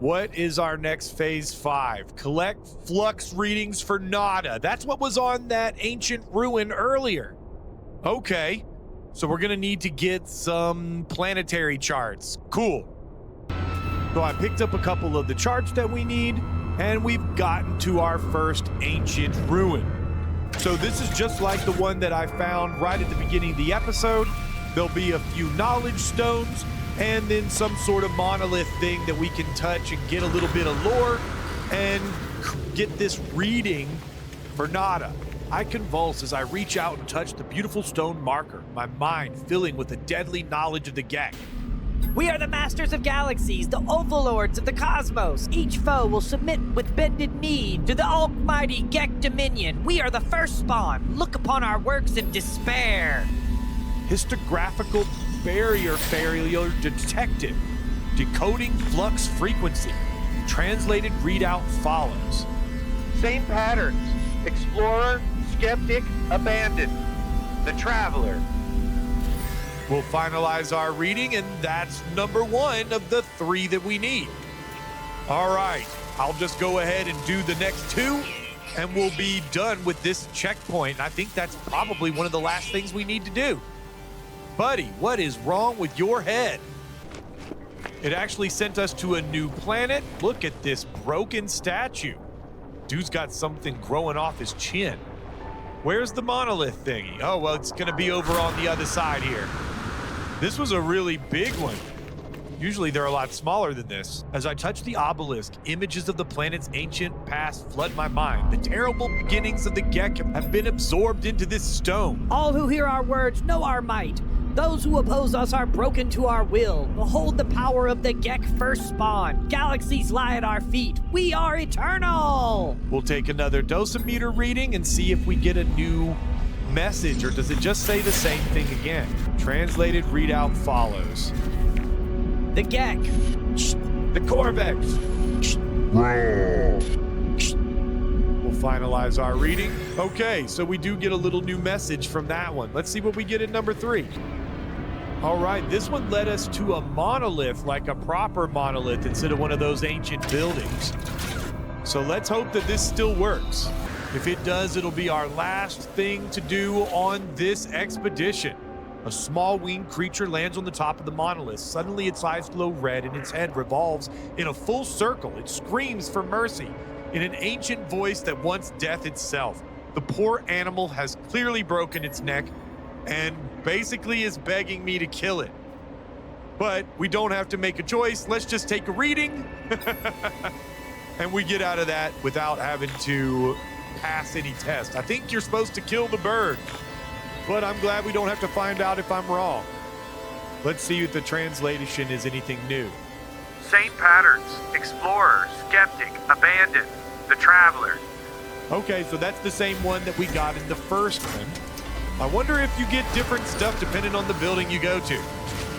What is our next phase 5? Collect flux readings for Nada. That's what was on that ancient ruin earlier. Okay, so we're gonna need to get some planetary charts. Cool. So I picked up a couple of the charts that we need, and we've gotten to our first ancient ruin. So this is just like the one that I found right at the beginning of the episode. There'll be a few knowledge stones, and then some sort of monolith thing that we can touch and get a little bit of lore and get this reading for Nada. I convulse as I reach out and touch the beautiful stone marker, my mind filling with a deadly knowledge of the Gek. We are the masters of galaxies, the overlords of the cosmos. Each foe will submit with bended knee to the almighty Gek dominion. We are the first spawn. Look upon our works in despair. Histographical barrier failure detected. Decoding flux frequency. Translated readout follows. Same patterns. Explorer, skeptic, abandoned. The traveler. We'll finalize our reading, and that's number 1 of the 3 that we need. All right, I'll just go ahead and do the next 2, and we'll be done with this checkpoint. I think that's probably one of the last things we need to do. Buddy, what is wrong with your head? It actually sent us to a new planet. Look at this broken statue. Dude's got something growing off his chin. Where's the monolith thingy? Oh, well, it's gonna be over on the other side here. This was a really big one. Usually they're a lot smaller than this. As I touch the obelisk, images of the planet's ancient past flood my mind. The terrible beginnings of the Gek have been absorbed into this stone. All who hear our words know our might. Those who oppose us are broken to our will. Behold the power of the Gek first spawn. Galaxies lie at our feet. We are eternal. We'll take another dosimeter reading and see if we get a new message, or does it just say the same thing again? Translated readout follows. The Gek. The Corvex. We'll finalize our reading. Okay, so we do get a little new message from that one. Let's see what we get at number 3. All right, this one led us to a monolith, like a proper monolith instead of one of those ancient buildings. So let's hope that this still works. If it does, it'll be our last thing to do on this expedition. A small winged creature lands on the top of the monolith. Suddenly its eyes glow red and its head revolves in a full circle. It screams for mercy in an ancient voice that wants death itself. The poor animal has clearly broken its neck and basically is begging me to kill it. But we don't have to make a choice. Let's just take a reading and we get out of that without having to pass any test. I think you're supposed to kill the bird, but I'm glad we don't have to find out if I'm wrong. Let's see if the translation is anything new. Same patterns. Explorer, skeptic, abandoned. The traveler. Okay, so that's the same one that we got in the first one. I wonder if you get different stuff depending on the building you go to.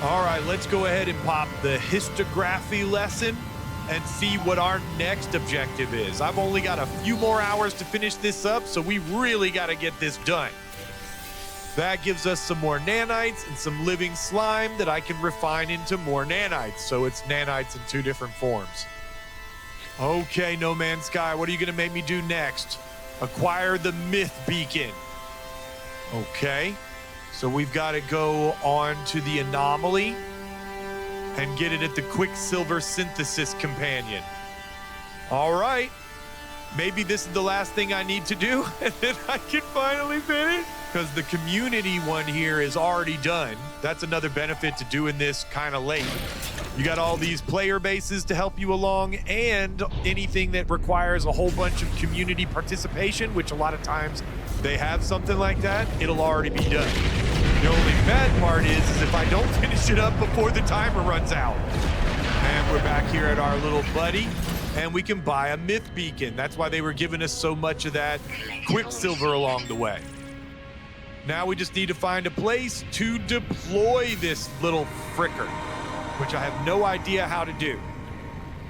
All right, let's go ahead and pop the histography lesson and see what our next objective is. I've only got a few more hours to finish this up, so we really got to get this done. That gives us some more nanites and some living slime that I can refine into more nanites. So it's nanites in 2 different forms. Okay, No Man's Sky, what are you going to make me do next? Acquire the myth beacon. Okay, so we've got to go on to the anomaly and get it at the Quicksilver Synthesis Companion. All right, maybe this is the last thing I need to do, and then I can finally finish. Because the community one here is already done. That's another benefit to doing this kind of late. You got all these player bases to help you along, and anything that requires a whole bunch of community participation, which a lot of times they have something like that, it'll already be done. The only bad part is if I don't finish it up before the timer runs out. And we're back here at our little buddy, and we can buy a myth beacon. That's why they were giving us so much of that Quicksilver along the way. Now we just need to find a place to deploy this little fricker, which I have no idea how to do.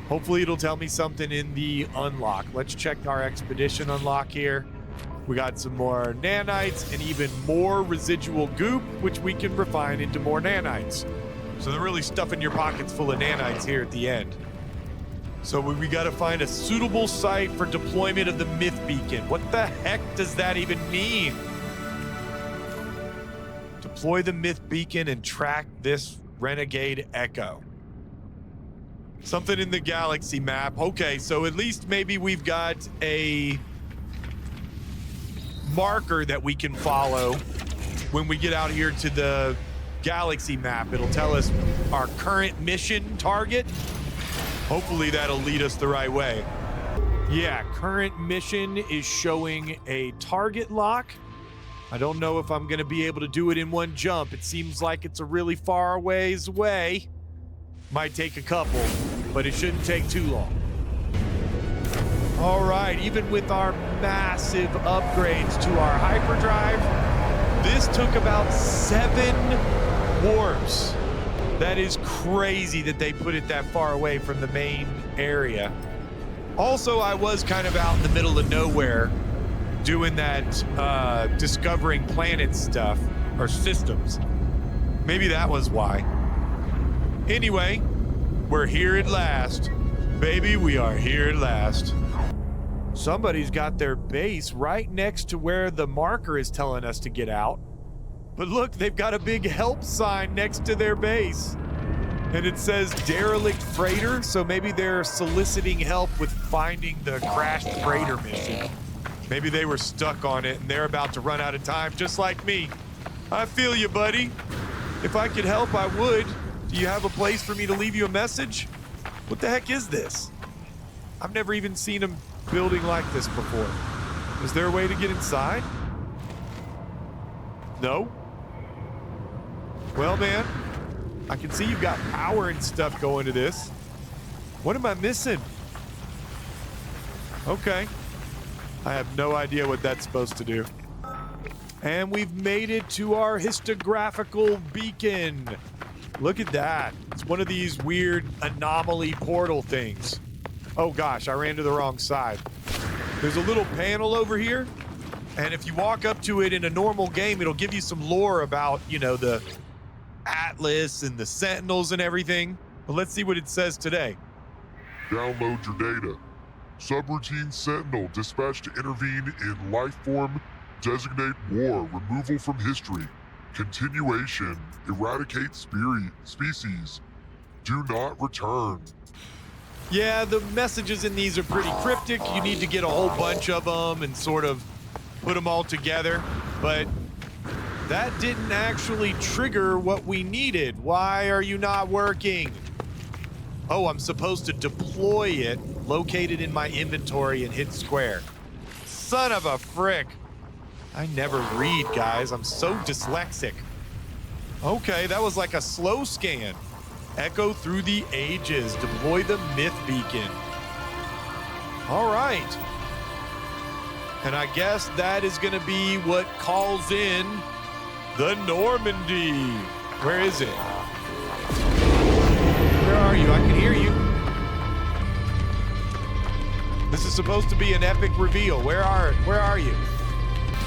Hopefully it'll tell me something in the unlock. Let's check our expedition unlock here. We got some more nanites and even more residual goop, which we can refine into more nanites. So they're really stuffing your pockets full of nanites here at the end. So we got to find a suitable site for deployment of the myth beacon. What the heck does that even mean? Deploy the myth beacon and track this renegade echo. Something in the galaxy map. Okay, so at least maybe we've got a marker that we can follow when we get out here to the galaxy map. It'll tell us our current mission target. Hopefully that'll lead us the right way. Yeah, current mission is showing a target lock. I don't know if I'm going to be able to do it in one jump. It seems like it's a really far ways away. Might take a couple, but it shouldn't take too long. All right, even with our massive upgrades to our hyperdrive, this took about 7 warps. That is crazy that they put it that far away from the main area. Also, I was kind of out in the middle of nowhere doing that discovering planet stuff or systems. Maybe that was why. Anyway, we're here at last. Baby, we are here at last. Somebody's got their base right next to where the marker is telling us to get out. But look, they've got a big help sign next to their base. And it says derelict freighter, so maybe they're soliciting help with finding the crashed freighter mission. Maybe they were stuck on it and they're about to run out of time, just like me. I feel you, buddy. If I could help, I would. Do you have a place for me to leave you a message? What the heck is this? I've never even seen a building like this before. Is there a way to get inside? No? Well, man, I can see you've got power and stuff going to this. What am I missing? Okay. I have no idea what that's supposed to do. And we've made it to our histographical beacon. Look at that. It's one of these weird anomaly portal things. Oh gosh, I ran to the wrong side. There's a little panel over here. And if you walk up to it in a normal game, it'll give you some lore about, you know, the Atlas and the Sentinels and everything. But let's see what it says today. Download your data. Subroutine Sentinel dispatched to intervene in lifeform. Designate war. Removal from history. Continuation. Eradicate species. Do not return. Yeah, the messages in these are pretty cryptic. You need to get a whole bunch of them and sort of put them all together. But that didn't actually trigger what we needed. Why are you not working? Oh, I'm supposed to deploy it, locate it in my inventory, and hit square. Son of a frick. I never read, guys. I'm so dyslexic. Okay, that was like a slow scan. Echo through the ages. Deploy the myth beacon. All right. And I guess that is going to be what calls in the Normandy. Where is it? Where are you? I can hear you. This is supposed to be an epic reveal. Where are you?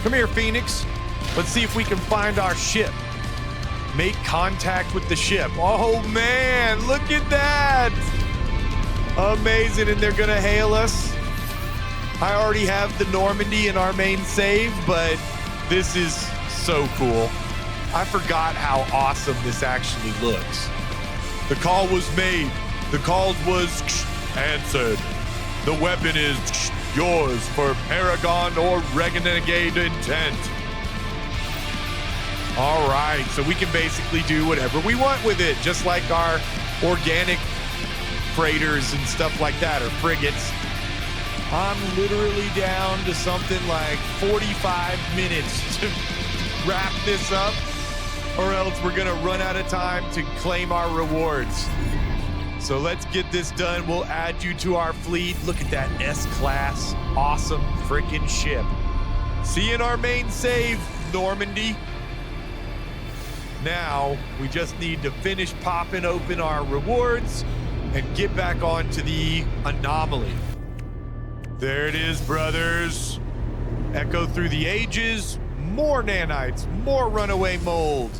Come here, Phoenix. Let's see if we can find our ship. Make contact with the ship. Oh man, look at that. Amazing, and they're gonna hail us. I already have the Normandy in our main save, but this is so cool. I forgot how awesome this actually looks. The call was made. The call was answered. The weapon is yours for Paragon or Renegade intent. All right, so we can basically do whatever we want with it, just like our organic freighters and stuff like that, or frigates. I'm literally down to something like 45 minutes to wrap this up, or else we're gonna run out of time to claim our rewards. So let's get this done. We'll add you to our fleet. Look at that S-class, awesome freaking ship. See you in our main save, Normandy. Now, we just need to finish popping open our rewards and get back onto the anomaly. There it is, brothers. Echo through the ages, more nanites, more runaway mold.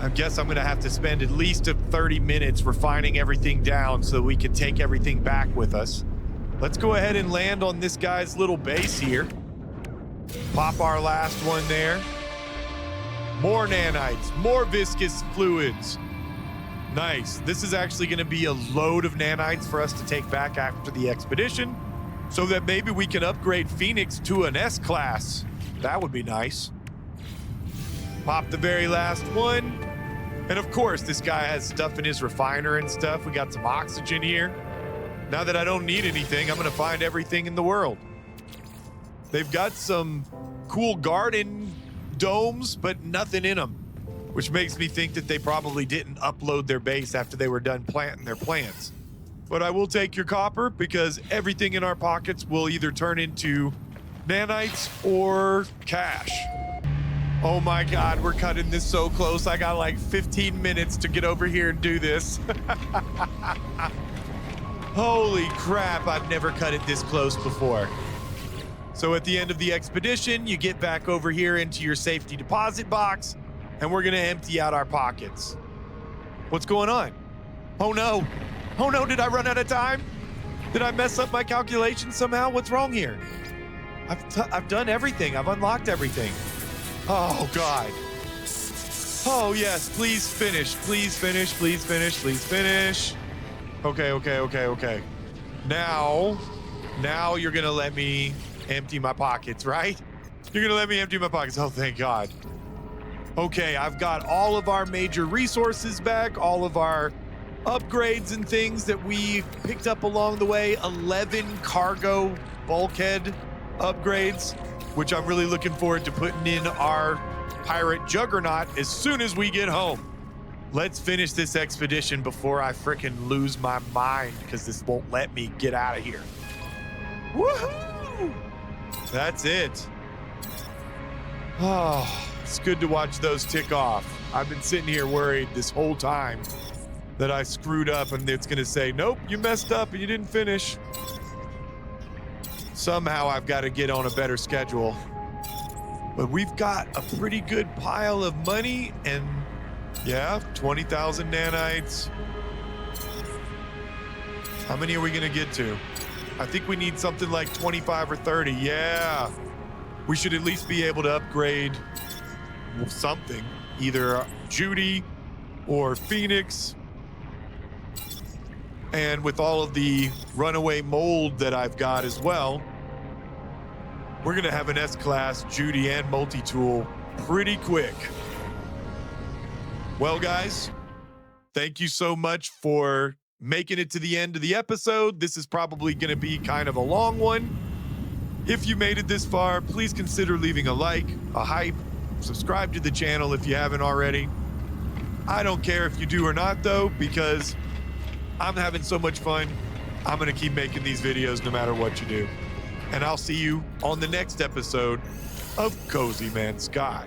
I guess I'm gonna have to spend at least 30 minutes refining everything down so that we can take everything back with us. Let's go ahead and land on this guy's little base here. Pop our last one there. More nanites, more viscous fluids. Nice. This is actually gonna be a load of nanites for us to take back after the expedition so that maybe we can upgrade Phoenix to an S-class. That would be nice. Pop the very last one. And of course, this guy has stuff in his refiner and stuff. We got some oxygen here. Now that I don't need anything, I'm gonna find everything in the world. They've got some cool garden domes, but nothing in them, which makes me think that they probably didn't upload their base after they were done planting their plants. But I will take your copper because everything in our pockets will either turn into nanites or cash. Oh my God, we're cutting this so close. I got like 15 minutes to get over here and do this. Holy crap, I've never cut it this close before. So at the end of the expedition, you get back over here into your safety deposit box, and we're gonna empty out our pockets. What's going on? Oh no. Oh no, did I run out of time? Did I mess up my calculations somehow? What's wrong here? I've done everything. I've unlocked everything. Oh God. Oh yes, please finish. Please finish, please finish, please finish. Okay. Now you're gonna let me empty my pockets, right? You're gonna let me empty my pockets. Oh, thank God. Okay, I've got all of our major resources back, all of our upgrades and things that we picked up along the way, 11 cargo bulkhead upgrades, which I'm really looking forward to putting in our pirate juggernaut as soon as we get home. Let's finish this expedition before I frickin' lose my mind because this won't let me get out of here. Woohoo! That's it. Oh, it's good to watch those tick off. I've been sitting here worried this whole time that I screwed up and it's gonna say, nope, you messed up and you didn't finish. Somehow I've got to get on a better schedule. But we've got a pretty good pile of money and yeah, 20,000 nanites. How many are we gonna get to? I think we need something like 25 or 30. Yeah. We should at least be able to upgrade something, either Judy or Phoenix. And with all of the runaway mold that I've got as well, we're gonna have an S-Class Judy and multi-tool pretty quick. Well, guys, thank you so much for making it to the end of the episode. This is probably gonna be kind of a long one. If you made it this far, please consider leaving a like, a hype, subscribe to the channel if you haven't already. I don't care if you do or not though, because I'm having so much fun. I'm gonna keep making these videos no matter what you do. And I'll see you on the next episode of Cozy Man Sky.